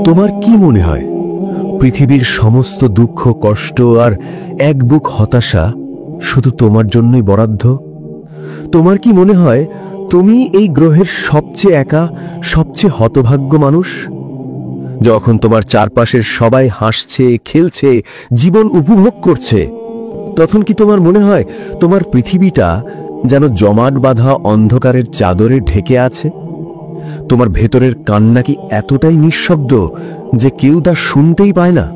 তোমার কি মনে হয় পৃথিবীর সমস্ত দুঃখ কষ্ট আর এক বুক হতাশা শুধু তোমার জন্যই বরাদ্দ? তোমার কি মনে হয় তুমি এই গ্রহের সবচেয়ে একা, সবচেয়ে হতভাগ্য মানুষ? যখন তোমার চারপাশের সবাই হাসছে, খেলছে, জীবন উপভোগ করছে, তখন কি তোমার মনে হয় তোমার পৃথিবীটা যেন জমাট বাঁধা অন্ধকারের চাদরে ঢেকে আছে? তোমার ভেতরের কান্না কি এতটাই নিঃশব্দ যে কেউ তা শুনতেই পায় না?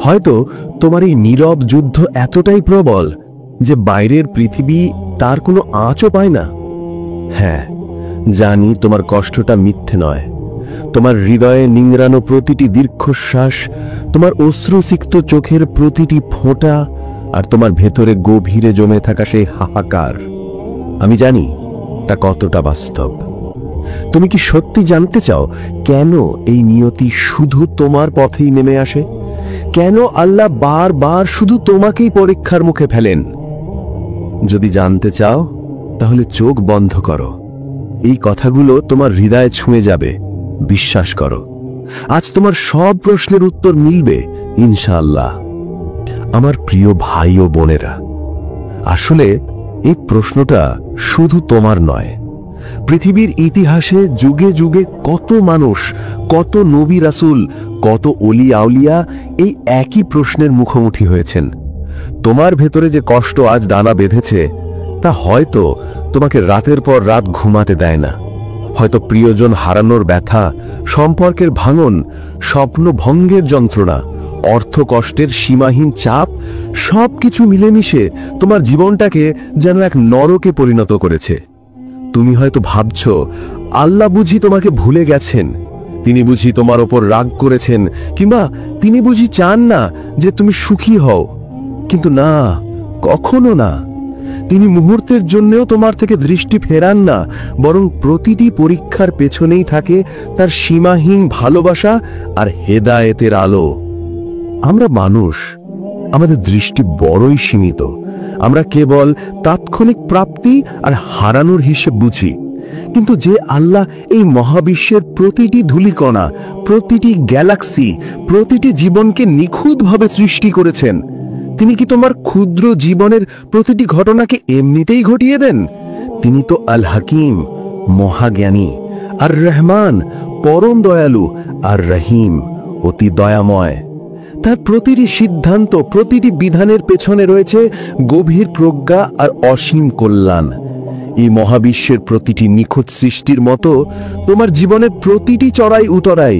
হয়তো তোমার এই নীরব যুদ্ধ এতটাই প্রবল যে বাইরের পৃথিবী তার কোনো আঁচও পায় না। হ্যাঁ, জানি তোমার কষ্টটা মিথ্যে নয়। তোমার হৃদয়ে নিংড়ানো প্রতিটি দীর্ঘশ্বাস, তোমার অশ্রুসিক্ত চোখের প্রতিটি ফোঁটা, আর তোমার ভেতরে গভীরে জমে থাকা সেই হাহাকার, আমি জানি তা কতটা বাস্তব। তুমি কি সত্যি জানতে চাও কেন এই নিয়তি শুধু তোমার পথেই নেমে আসে? কেন আল্লাহ বারবার শুধু তোমাকেই পরীক্ষার মুখে ফেলেন? যদি জানতে চাও তাহলে চোখ বন্ধ করো। এই কথাগুলো তোমার হৃদয়ে ছুঁয়ে যাবে, বিশ্বাস করো। আজ তোমার সব প্রশ্নের উত্তর মিলবে ইনশাআল্লাহ। আমার প্রিয় ভাই ও বোনেরা, আসলে এই প্রশ্নটা শুধু তোমার নয়। পৃথিবীর ইতিহাসে যুগে যুগে কত মানুষ, কত নবী রাসূল, কত ওলি আউলিয়া এই একই প্রশ্নের মুখোমুখি হয়েছেন। তোমার ভেতরে যে কষ্ট আজ দানা বেঁধেছে তা হয়তো তোমাকে রাতের পর রাত ঘুমাতে দেয় না। হয়তো প্রিয়জন হারানোর ব্যথা, সম্পর্কের ভাঙন, স্বপ্ন ভঙ্গের যন্ত্রণা, অর্থ কষ্টের সীমাহীন চাপ, সবকিছু মিলেমিশে তোমার জীবনটাকে যেন এক নরকে পরিণত করেছে। তুমি হয়তো ভাবছ আল্লাহ বুঝি তোমাকে ভুলে গেছেন, তিনি বুঝি তোমার ওপর রাগ করেছেন, কিংবা তিনি বুঝি চান না যে তুমি সুখী হও। কিন্তু না, কখনো না। তিনি মুহূর্তের জন্যও তোমার থেকে দৃষ্টি ফেরান না, বরং প্রতিটি পরীক্ষার পেছনেই থাকে তার সীমাহীন ভালোবাসা আর হেদায়েতের আলো। আমরা মানুষ, আমাদের দৃষ্টি বড়ই সীমিত। আমরা কেবল তাৎক্ষণিক প্রাপ্তি আর হারানোর হিসেব বুঝি। কিন্তু যে আল্লাহ এই মহাবিশ্বের প্রতিটি ধূলিকণা, প্রতিটি গ্যালাক্সি, প্রতিটি জীবনকে নিখুঁতভাবে সৃষ্টি করেছেন, তিনি কি তোমার ক্ষুদ্র জীবনের প্রতিটি ঘটনাকে এমনিতেই ঘটিয়ে দেন? তিনি তো আল হাকিম, মহাজ্ঞানী, আর রহমান, পরম দয়ালু, আর রহিম, অতি দয়াময়। তার প্রতিটি সিদ্ধান্ত, প্রতিটি বিধানের পেছনে রয়েছে গভীর প্রজ্ঞা আর অসীম কল্যাণ। এই মহাবিশ্বের প্রতিটি নিখুঁত সৃষ্টির মতো তোমার জীবনের প্রতিটি চড়াই উতরাই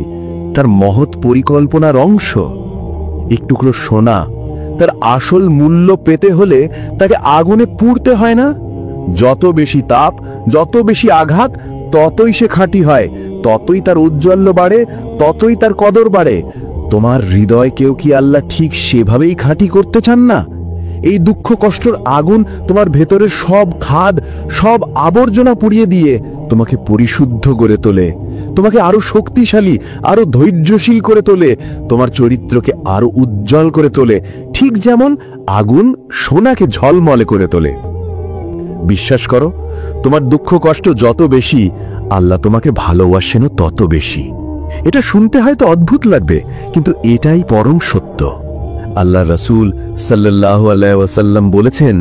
তার মহৎ পরিকল্পনার অংশ। এক টুকরো সোনা তার আসল মূল্য পেতে হলে তাকে আগুনে পুড়তে হয় না? যত বেশি তাপ, যত বেশি আঘাত, ততই সে খাঁটি হয়, ততই তার ঔজ্জ্বল্য বাড়ে, ততই তার কদর বাড়ে। তোমার হৃদয়কেও কি আল্লাহ ঠিক সেভাবেই খাঁটি করতে চান না? এই দুঃখ কষ্টর আগুন তোমার ভেতরের সব খাদ, সব আবর্জনা পুড়িয়ে দিয়ে তোমাকে পরিশুদ্ধ করে তোলে, তোমাকে আরো শক্তিশালী, আরো ধৈর্যশীল করে তোলে, তোমার চরিত্রকে আরো উজ্জ্বল করে তোলে, ঠিক যেমন আগুন সোনাকে ঝলমলে করে তোলে। বিশ্বাস করো, তোমার দুঃখ কষ্ট যত বেশি, আল্লাহ তোমাকে ভালোবাসেনও তত বেশি। এটা শুনতে হয়তো অদ্ভুত লাগবে, কিন্তু এটাই পরম সত্য। আল্লাহ রাসূল সাল্লাল্লাহু আলাইহি ওয়াসাল্লাম বলেছেন,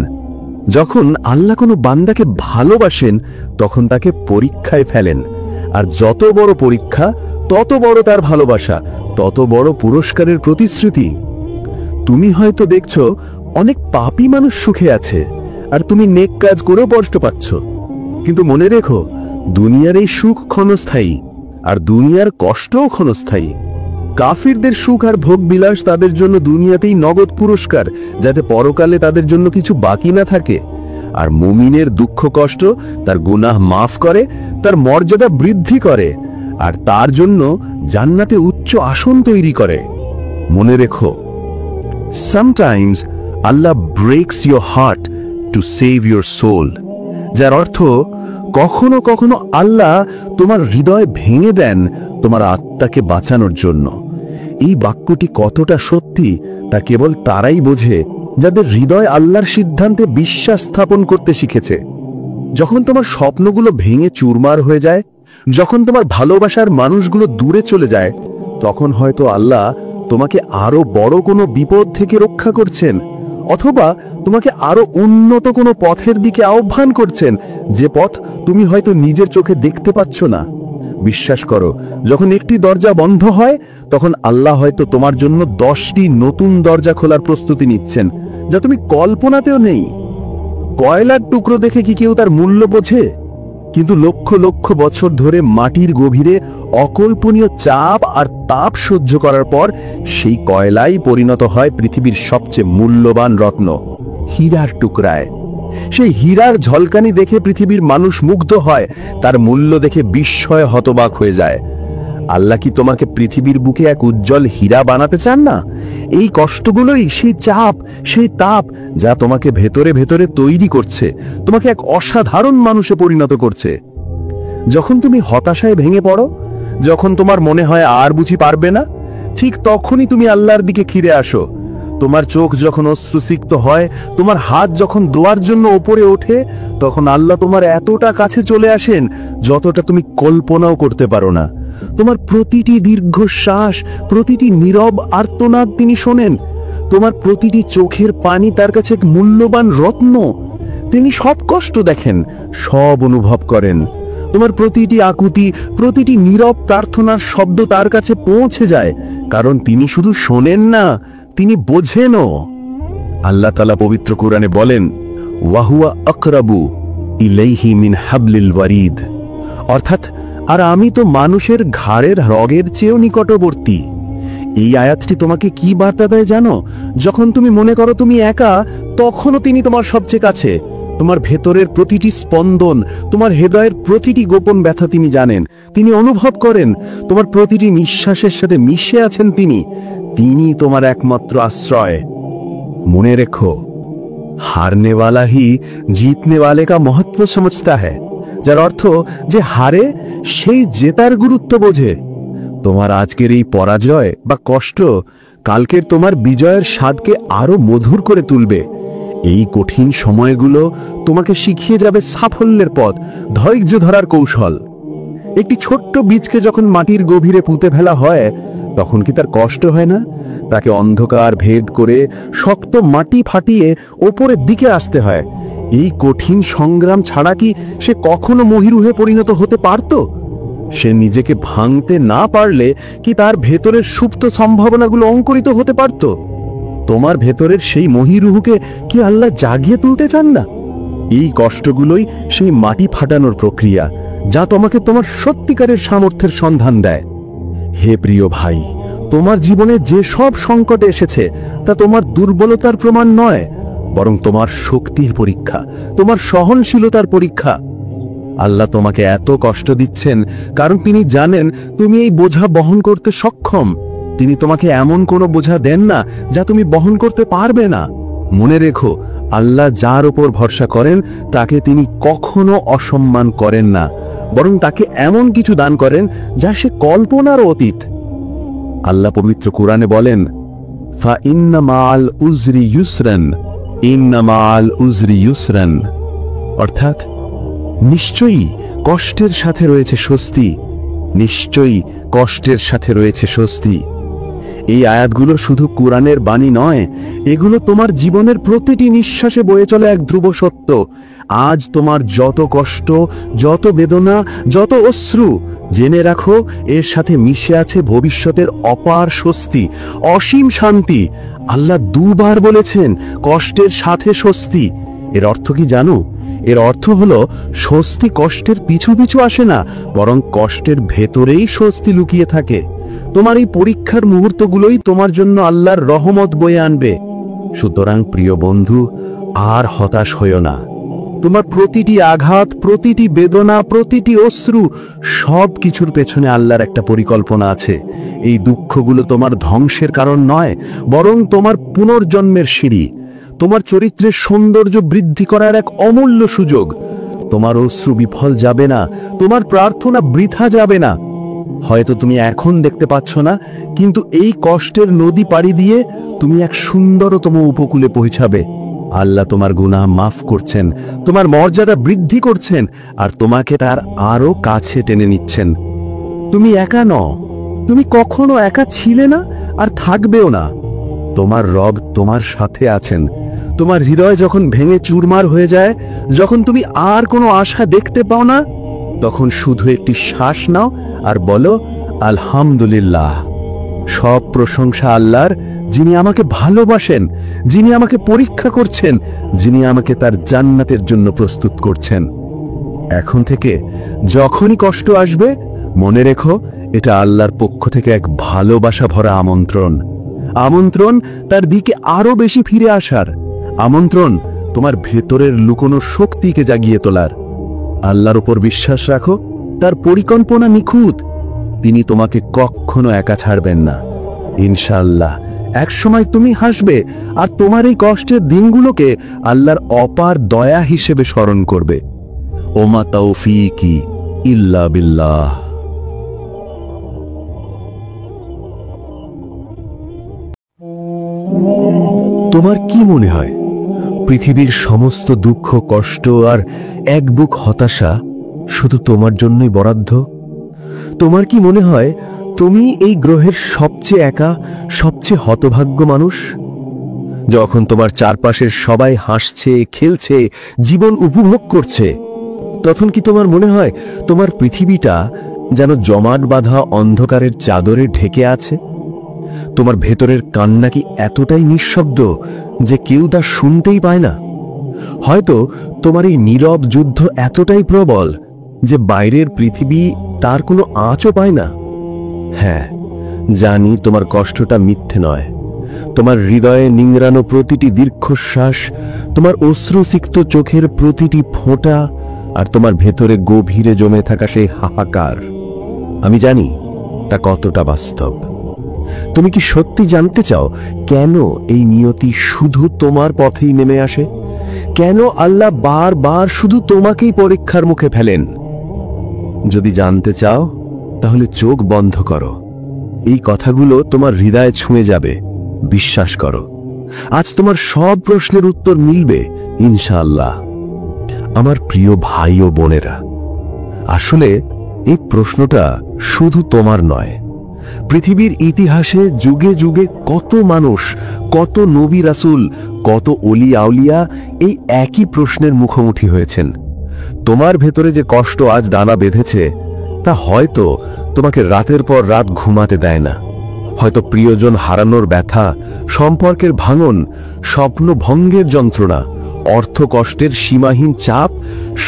যখন আল্লাহ কোনো বান্দাকে ভালোবাসেন তখন তাকে পরীক্ষায় ফেলেন, আর যত বড় পরীক্ষা তত বড় তার ভালোবাসা, তত বড় পুরস্কারের প্রতিশ্রুতি। তুমি হয়তো দেখছো অনেক পাপী মানুষ সুখে আছে, আর তুমি নেক কাজ করেও কষ্ট পাচ্ছ। কিন্তু মনে রেখো, দুনিয়ার এই সুখ ক্ষণস্থায়ী, আর দুনিয়ার কষ্টও ক্ষণস্থায়ী। কাফিরদের সুখ আর ভোগ বিলাস তাদের জন্য দুনিয়াতেই নগদ পুরস্কার, যাতে পরকালে তাদের জন্য কিছু বাকি না থাকে। আর মুমিনের দুঃখ কষ্ট তার গুনাহ মাফ করে, তার মর্যাদা বৃদ্ধি করে, আর তার জন্য জান্নাতে উচ্চ আসন তৈরি করে। মনে রেখো, sometimes Allah breaks your heart to save your soul, যার অর্থ কখনো কখনো আল্লাহ তোমার হৃদয় ভেঙে দেন তোমার আত্মাকে বাঁচানোর জন্য। এই বাক্যটি কতটা সত্যি তা কেবল তারাই বোঝে যাদের হৃদয় আল্লাহর সিদ্ধান্তে বিশ্বাস স্থাপন করতে শিখেছে। যখন তোমার স্বপ্নগুলো ভেঙে চুরমার হয়ে যায়, যখন তোমার ভালোবাসার মানুষগুলো দূরে চলে যায়, তখন হয়তো আল্লাহ তোমাকে আরো বড় কোনো বিপদ থেকে রক্ষা করছেন, অথবা তোমাকে আরো উন্নত কোনো পথের দিকে আহ্বান করছেন, যে পথ তুমি হয়তো নিজের চোখে দেখতে পাচ্ছ না। বিশ্বাস করো, যখন একটি দরজা বন্ধ হয়, তখন আল্লাহ হয়তো তোমার জন্য 10টি নতুন দরজা খোলার প্রস্তুতি নিচ্ছেন, যা তুমি কল্পনাতেও নেই। কয়লার টুকরো দেখে কি কেউ তার মূল্য বোঝে? কিন্তু লক্ষ লক্ষ বছর ধরে মাটির গভীরে অকল্পনীয় চাপ আর তাপ সহ্য করার পর সেই কয়লাই পরিণত হয় পৃথিবীর সবচেয়ে মূল্যবান রত্ন, হীরার টুকরায়। সেই হীরার ঝলকানি দেখে পৃথিবীর মানুষ মুগ্ধ হয়, তার মূল্য দেখে বিস্ময়ে হতবাক হয়ে যায়। আল্লাহ কি তোমাকে পৃথিবীর বুকে এক উজ্জ্বল হীরা বানাতে চান না? এই কষ্টগুলোই সেই চাপ, সেই তাপ, যা তোমাকে ভেতরে ভেতরে তৈরি করছে, তোমাকে এক অসাধারণ মানুষে পরিণত করছে। যখন তুমি হতাশায় ভেঙে পড়ো, যখন তোমার মনে হয় আর বুঝি পারবে না, ঠিক তখনই তুমি আল্লাহর দিকে ফিরে আসো। তোমার চোখ যখন অশ্রুসিক্ত হয়, তোমার হাত যখন দোয়ার জন্য ওপরে ওঠে, তখন আল্লাহ তোমার এতটা কাছে চলে আসেন যতটা তুমি কল্পনাও করতে পারো না। তোমার প্রতিটি দীর্ঘশ্বাস, প্রতিটি নীরব আর্তনাদ তিনি শোনেন। তোমার প্রতিটি চোখের পানি তার কাছে এক মূল্যবান রত্ন। তিনি সব কষ্ট দেখেন, সব অনুভব করেন। তোমার প্রতিটি আকুতি, প্রতিটি নীরব প্রার্থনার শব্দ তার কাছে পৌঁছে যায়, কারণ তিনি শুধু শোনেন না, তিনি বোঝেনও। আল্লাহ তাআলা পবিত্র কোরআনে বলেন, ওয়াহুয়া আকরাবু ইলাইহি মিন হাবলিল ওয়ারিদ, অর্থাৎ আর আমি তো মানুষের ঘাড়ের রগের চেয়েও নিকটবর্তী। এই আয়াতটি তোমাকে কি বার্তা দেয় জানো? যখন তুমি মনে করো তুমি একা, তখনও তিনি তোমার সবচেয়ে কাছে। তোমার ভেতরের প্রতিটি স্পন্দন, তোমার হৃদয়ের প্রতিটি গোপন ব্যথা তিনি জানেন, তিনি অনুভব করেন। তোমার প্রতিটি নিঃশ্বাসের সাথে মিশে আছেন তিনি। তিনি তোমার একমাত্র আশ্রয়। মনে রেখো, হারনে वाला ही जीतने वाले का महत्व समझता है, যার অর্থ যে হারে সেই জেতার গুরুত্ব বোঝে। তোমার আজকের এই পরাজয় বা কষ্ট কালকের তোমার বিজয়ের স্বাদকে আরো মধুর করে তুলবে। এই কঠিন সময়গুলো তোমাকে শিখিয়ে যাবে সাফল্যের পথ, ধৈর্য ধরার কৌশল। একটি ছোট্ট বীজকে যখন মাটির গভীরে পুঁতে ফেলা হয়, তখন কি তার কষ্ট হয় না? তাকে অন্ধকার ভেদ করে শক্ত মাটি ফাটিয়ে ওপরের দিকে আসতে হয়। এই কঠিন সংগ্রাম ছাড়া কি সে কখনো মহিরুহে পরিণত হতে পারত? সে নিজেকে ভাঙতে না পারলে কি তার ভেতরের সুপ্ত সম্ভাবনাগুলো অঙ্কুরিত হতে পারত? তোমার ভেতরের সেই মহিরুহুকে কি আল্লাহ জাগিয়ে তুলতে চান না? এই কষ্টগুলোই সেই মাটি ফাটানোর প্রক্রিয়া, যা তোমাকে তোমার সত্যিকারের সামর্থ্যের সন্ধান দেয়। হে প্রিয় ভাই, তোমার জীবনে যে সব সংকট এসেছে তা তোমার দুর্বলতার প্রমাণ নয়, বরং তোমার শক্তির পরীক্ষা, তোমার সহনশীলতার পরীক্ষা। আল্লাহ তোমাকে এত কষ্ট দিচ্ছেন কারণ তিনি জানেন তুমি এই বোঝা বহন করতে সক্ষম। তিনি তোমাকে এমন কোনো বোঝা দেন না যা তুমি বহন করতে পারবে না। মনে রেখো, আল্লাহ যার উপর ভরসা করেন তাকে তিনি কখনো অসম্মান করেন না, বরং তাকে এমন কিছু দান করেন যা সে কল্পনারও অতীত। আল্লাহ পবিত্র কোরআনে বলেন, ফা ইন্না মাআল উজরি ইউসরান, ইন্না মাআল উজরি ইউসরান, অর্থাৎ নিশ্চয়ই কষ্টের সাথে রয়েছে স্বস্তি, নিশ্চয়ই কষ্টের সাথে রয়েছে স্বস্তি। এই আয়াতগুলো শুধু কোরআনের বাণী নয়, এগুলো তোমার জীবনের প্রতিটি নিঃশ্বাসে বয়ে চলে এক ধ্রুব সত্য। আজ তোমার যত কষ্ট, যত বেদনা, যত অশ্রু, জেনে রাখো এর সাথে মিশে আছে ভবিষ্যতের অপার স্বস্তি, অসীম শান্তি। আল্লাহ দুবার বলেছেন কষ্টের সাথে স্বস্তি। এর অর্থ কি জানো? এর অর্থ হলো স্বস্তি কষ্টের পিছু পিছু আসে না, বরং কষ্টের ভেতরেই স্বস্তি লুকিয়ে থাকে। তোমার এই পরীক্ষার মুহূর্তগুলোই তোমার জন্য আল্লাহর রহমত বয়ে আনবে। সুতরাং প্রিয় বন্ধু, আর হতাশ হইও না। তোমার প্রতিটি আঘাত, প্রতিটি বেদনা, প্রতিটি অশ্রু, সব কিছুর পেছনে আল্লাহর একটা পরিকল্পনা আছে। এই দুঃখগুলো তোমার ধ্বংসের কারণ নয়, বরং তোমার পুনর্জন্মের সিঁড়ি, তোমার চরিত্রের সৌন্দর্য বৃদ্ধি করার এক অমূল্য সুযোগ। তোমার অশ্রু বিফল যাবে না, তোমার প্রার্থনা বৃথা যাবে না। হয়তো তুমি এখন দেখতে পাচ্ছ না, কিন্তু এই কষ্টের নদী পাড়ি দিয়ে তুমি এক সুন্দরতম উপকূলে পৌঁছাবে। আল্লাহ তোমার গুনাহ মাফ করছেন, তোমার মর্যাদা বৃদ্ধি করছেন, আর তোমাকে তার আরো কাছে টেনে নিচ্ছেন। তুমি একা নও, তুমি কখনো একা ছিলে না আর থাকবেও না। তোমার রব তোমার সাথে আছেন। তোমার হৃদয় যখন ভেঙে চুরমার হয়ে যায়, যখন তুমি আর কোনো আশা দেখতে পাও না, তখন শুধু একটি শ্বাস নাও আর বলো, আলহামদুলিল্লাহ। সব প্রশংসা আল্লাহর, যিনি আমাকে ভালোবাসেন, যিনি আমাকে পরীক্ষা করছেন, যিনি আমাকে তার জান্নাতের জন্য প্রস্তুত করছেন। এখন থেকে যখনই কষ্ট আসবে, মনে রেখো এটা আল্লাহর পক্ষ থেকে এক ভালোবাসা ভরা আমন্ত্রণ। আমন্ত্রণ তার দিকে আরো বেশি ফিরে আসার, আমন্ত্রণ তোমার ভেতরের লুকোনো শক্তিকে জাগিয়ে তোলার। আল্লাহর উপর বিশ্বাস রাখো, তার পরিকল্পনা নিখুঁত। তিনি তোমাকে কখনো একা ছাড়বেন না। ইনশাআল্লাহ একসময় তুমি হাসবে, আর তোমার এই কষ্টের দিনগুলোকে আল্লাহর অপার দয়া হিসেবে স্মরণ করবে। ওমা তাওফীকি ইল্লা বিল্লাহ। তোমার কি মনে হয় পৃথিবীর সমস্ত দুঃখ, কষ্ট আর এক বুক হতাশা শুধু তোমার জন্যই বরাদ্দ? তোমার কি মনে হয় তুমি এই গ্রহের সবচেয়ে একা, সবচেয়ে হতভাগ্য মানুষ? যখন তোমার চারপাশের সবাই হাসছে, খেলছে, জীবন উপভোগ করছে, তখন কি তোমার মনে হয় তোমার পৃথিবীটা যেন জমাট বাঁধা অন্ধকারের চাদরে ঢেকে আছে? তোমার ভেতরের কান্না কি এতটাই নিঃশব্দ যে কেউ তা শুনতেই পায় না? হয়তো তোমার এই নীরব যুদ্ধ এতটাই প্রবল যে বাইরের পৃথিবী তার কোনো আঁচও পায় না। হ্যাঁ, জানি তোমার কষ্টটা মিথ্যে নয়। তোমার হৃদয়ে নিংড়ানো প্রতিটি দীর্ঘশ্বাস, তোমার অশ্রুসিক্ত চোখের প্রতিটি ফোঁটা, আর তোমার ভেতরে গভীরে জমে থাকা সেই হাহাকার, আমি জানি তা কতটা বাস্তব। তুমি কি সত্যি জানতে চাও কেন এই নিয়তি শুধু তোমার পথেই নেমে আসে? কেন আল্লাহ বারবার শুধু তোমাকেই পরীক্ষার মুখে ফেলেন? যদি জানতে চাও তাহলে চোখ বন্ধ করো। এই কথাগুলো তোমার হৃদয়ে ছুঁয়ে যাবে, বিশ্বাস করো। আজ তোমার সব প্রশ্নের উত্তর মিলবে ইনশাআল্লাহ। আমার প্রিয় ভাই ও বোনেরা, আসলে এই প্রশ্নটা শুধু তোমার নয়। পৃথিবীর ইতিহাসে যুগে যুগে কত মানুষ, কত নবী রাসূল, কত ওলি আউলিয়া এই একই প্রশ্নের মুখোমুখি হয়েছেন। তোমার ভেতরে যে কষ্ট আজ দানা বেঁধেছে, তা হয়তো তোমাকে রাতের পর রাত ঘুমাতে দেয় না। হয়তো প্রিয়জন হারানোর ব্যথা, সম্পর্কের ভাঙন, স্বপ্ন ভঙ্গের যন্ত্রণা, অর্থ কষ্টের সীমাহীন চাপ,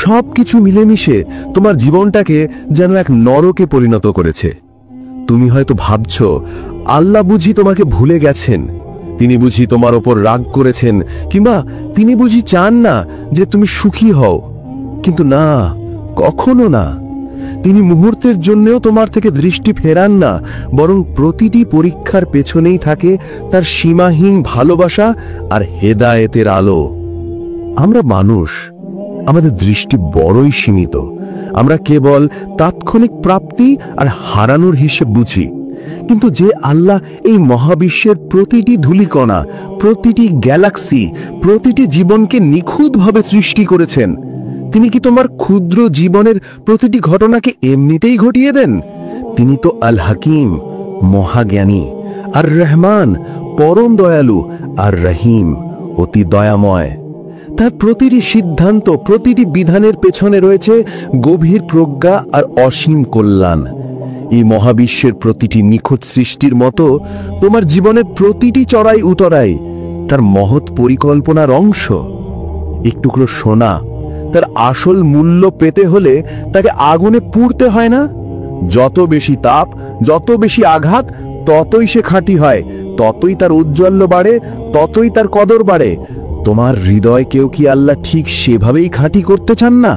সবকিছু মিলেমিশে তোমার জীবনটাকে যেন এক নরকে পরিণত করেছে। তুমি হয়তো ভাবছ, আল্লাহ বুঝি তোমাকে ভুলে গেছেন, তিনি বুঝি তোমার ওপর রাগ করেছেন, কিংবা তিনি বুঝি চান না যে তুমি সুখী হও। কিন্তু না, কখনো না। তিনি মুহূর্তের জন্যও তোমার থেকে দৃষ্টি ফেরান না, বরং প্রতিটি পরীক্ষার পেছনেই থাকে তার সীমাহীন ভালোবাসা আর হেদায়েতের আলো। আমরা মানুষ, আমাদের দৃষ্টি বড়ই সীমিত। আমরা কেবল তাৎক্ষণিক প্রাপ্তি আর হারানোর হিসেব বুঝি। কিন্তু যে আল্লাহ এই মহাবিশ্বের প্রতিটি ধূলিকণা, প্রতিটি গ্যালাক্সি, প্রতিটি জীবনকে নিখুঁতভাবে সৃষ্টি করেছেন, তিনি কি তোমার ক্ষুদ্র জীবনের প্রতিটি ঘটনাকে এমনিতেই ঘটিয়ে দেন? তিনি তো আল হাকিম, মহাজ্ঞানী, আর রহমান, পরম দয়ালু, আর রহিম, অতি দয়াময়। তার প্রতিটি সিদ্ধান্ত, প্রতিটি বিধানের পেছনে রয়েছে গভীর প্রজ্ঞা আর অসীম কল্যাণ। এই মহাবিশ্বের প্রতিটি নিখুঁত সৃষ্টির মতো তোমার জীবনের প্রতিটি চড়াই উতরাই তার মহৎ পরিকল্পনার অংশ। এক টুকরো সোনা তার আসল মূল্য পেতে হলে তাকে আগুনে পুড়তে হয় না। যত বেশি তাপ, যত বেশি আঘাত, ততই সে খাঁটি হয়, ততই তার ঔজ্জ্বল্য বাড়ে, ততই তার কদর বাড়ে। তোমার হৃদয়কেও কি আল্লাহ ঠিক সেভাবেই খাঁটি করতে চান না?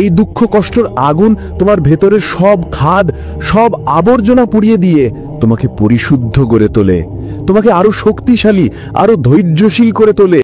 এই দুঃখ কষ্টের আগুন তোমার ভেতরের সব খাদ, সব আবর্জনা পুড়িয়ে দিয়ে তোমাকে পরিশুদ্ধ করে তোলে, তোমাকে আরো শক্তিশালী, আরো ধৈর্যশীল করে তোলে।